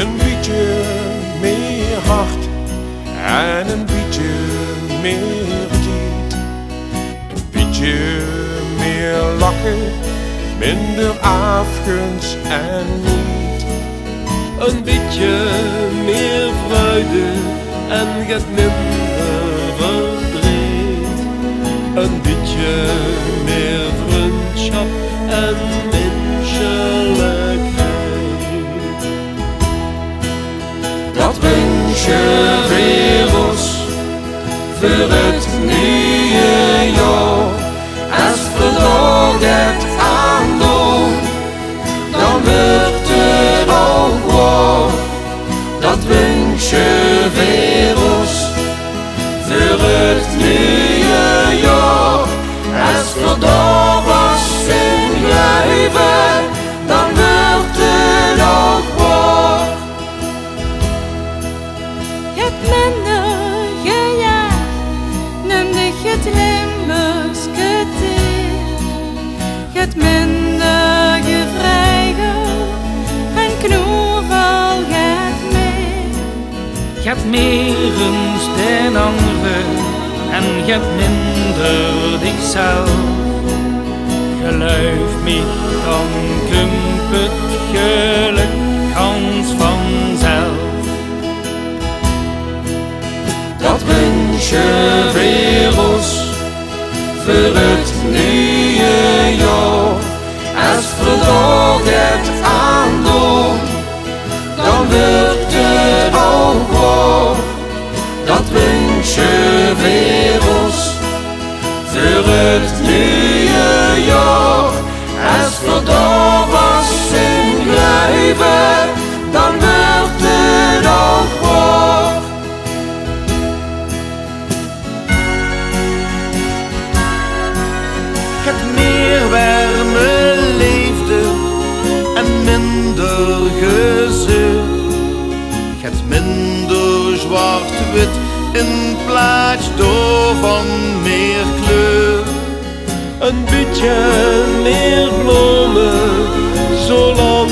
Een beetje meer hart en een beetje meer verdriet. Een beetje meer lachen, minder afgunst en niet. Een beetje meer vreugde en get minder verdriet. Een beetje meer vriendschap en menselijkheid. Dat wens je weer ons voor het nieuwe jaar. Als vandaag het aandoen, dan wordt het ook waar. Dat wens je weer ons voor het nieuwe jaar. Als vandaag was in leven, dan wordt het ook waar. Het minder gejaagd, noem dich het Limburgske til. Het minder gevrijgeld, en knoeval gaat meer. Je hebt meer eens den anderen en je hebt minder dichzelf. Geloof me, dan komt het geluk gans vanzelf. Dat wens je weer ons voor het nieuwe jaar. Als vandaag het aandoen, dan wordt het ook waar. Dat wens je weer ons voor het nieuwe jaar. Als vandaag was in leven, dan wordt het ook waar. Het meer warme leefde en minder gezeur. Het minder zwart-wit in plaats van meer kleur. Een beetje meer bloemen, zolang